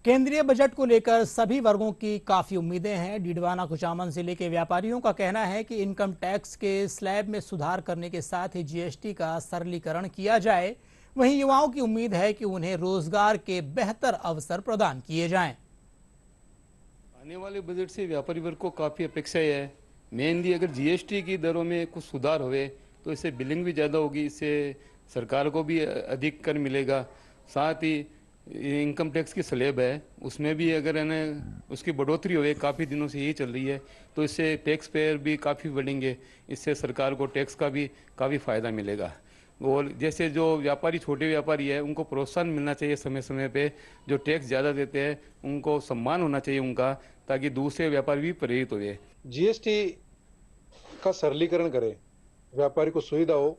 केंद्रीय बजट को लेकर सभी वर्गों की काफी उम्मीदें हैं। डीडवाना कुचामन जिले के व्यापारियों का कहना है कि इनकम टैक्स के स्लैब में सुधार करने के साथ ही जीएसटी का सरलीकरण किया जाए। वहीं युवाओं की उम्मीद है कि उन्हें रोजगार के बेहतर अवसर प्रदान किए जाएं। आने वाले बजट से व्यापारी वर्ग को काफ़ी अपेक्षा है। मेनली अगर जीएसटी की दरों में कुछ सुधार हुए तो इससे बिलिंग भी ज़्यादा होगी, इससे सरकार को भी अधिक कर मिलेगा। साथ ही इनकम टैक्स की स्लैब है उसमें भी अगर है ना उसकी बढ़ोतरी हुए, काफ़ी दिनों से यही चल रही है, तो इससे टैक्स पेयर भी काफ़ी बढ़ेंगे। इससे सरकार को टैक्स का भी काफ़ी फ़ायदा मिलेगा। और जैसे जो व्यापारी छोटे व्यापारी है उनको प्रोत्साहन मिलना चाहिए समय समय पे। जो टैक्स ज़्यादा देते हैं उनको सम्मान होना चाहिए उनका, ताकि दूसरे व्यापारी भी प्रेरित हुए। जीएसटी का सरलीकरण करें, व्यापारी को सुविधा हो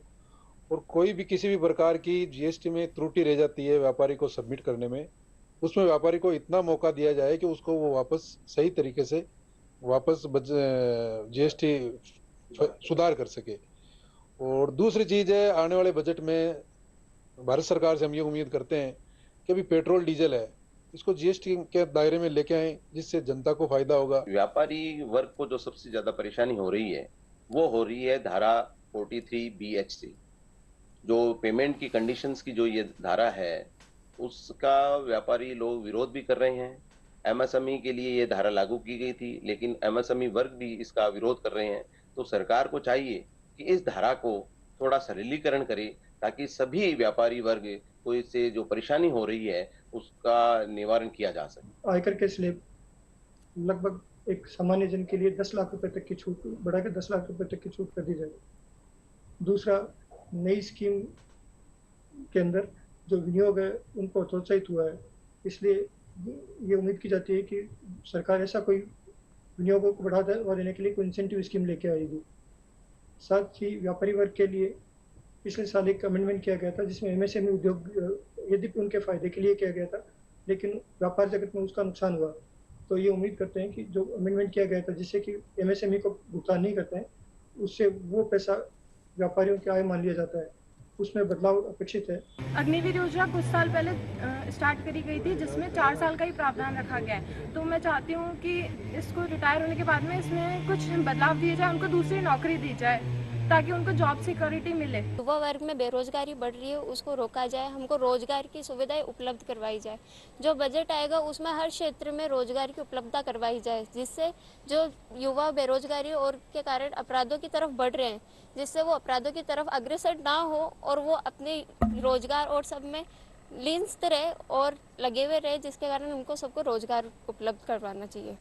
और कोई भी किसी भी प्रकार की जीएसटी में त्रुटि रह जाती है व्यापारी को सबमिट करने में, उसमें व्यापारी को इतना मौका दिया जाए कि उसको वो वापस सही तरीके से वापस जीएसटी सुधार कर सके। और दूसरी चीज है, आने वाले बजट में भारत सरकार से हम ये उम्मीद करते हैं कि अभी पेट्रोल डीजल है, इसको जीएसटी के दायरे में लेके आए जिससे जनता को फायदा होगा। व्यापारी वर्ग को जो सबसे ज्यादा परेशानी हो रही है वो हो रही है धारा 43BH से। जो पेमेंट की कंडीशंस की जो ये धारा है उसका व्यापारी लोग विरोध भी कर रहे हैं। एमएसएमई के लिए ये धारा लागू की गई थी, लेकिन एमएसएमई वर्ग भी इसका विरोध कर रहे हैं। तो सरकार को चाहिए कि इस धारा को थोड़ा सरलीकरण करे ताकि सभी व्यापारी वर्ग को इससे जो परेशानी हो रही है उसका निवारण किया जा सके। आयकर के स्लैब लगभग एक सामान्य जन के लिए 10 लाख रुपए तक की छूट बढ़ाकर 10 लाख रुपए तक की छूट कर दी जाए। दूसरा, नई स्कीम के अंदर जो विनियोग है उनको प्रोत्साहित हुआ है, इसलिए ये उम्मीद की जाती है कि सरकार ऐसा कोई विनियोगों को बढ़ावा देने के लिए कोई इंसेंटिव स्कीम लेके आएगी। साथ ही व्यापारी वर्ग के लिए पिछले साल एक अमेंडमेंट किया गया था जिसमें एमएसएमई उद्योग यद्यपि उनके फायदे के लिए किया गया था, लेकिन व्यापार जगत में उसका नुकसान हुआ। तो ये उम्मीद करते हैं कि जो अमेंडमेंट किया गया था जिससे कि एमएसएमई को भुगतान नहीं करते हैं, उससे वो पैसा व्यापारियों की आय मान लिया जाता है, उसमें बदलाव अपेक्षित है। अग्निवीर योजना कुछ साल पहले स्टार्ट करी गई थी जिसमें 4 साल का ही प्रावधान रखा गया है। तो मैं चाहती हूँ कि इसको रिटायर होने के बाद में इसमें कुछ बदलाव दिए जाए, उनको दूसरी नौकरी दी जाए ताकि उनको जॉब सिक्योरिटी मिले। युवा वर्ग में बेरोजगारी बढ़ रही है, उसको रोका जाए, हमको रोजगार की सुविधाएं उपलब्ध करवाई जाए। जो बजट आएगा उसमें हर क्षेत्र में रोजगार की उपलब्धता करवाई जाए, जिससे जो युवा बेरोजगारी और के कारण अपराधों की तरफ बढ़ रहे हैं, जिससे वो अपराधों की तरफ अग्रसर ना हो और वो अपने रोजगार और सब में लीन रहे और लगे हुए रहे, जिसके कारण उनको सबको रोजगार उपलब्ध करवाना चाहिए।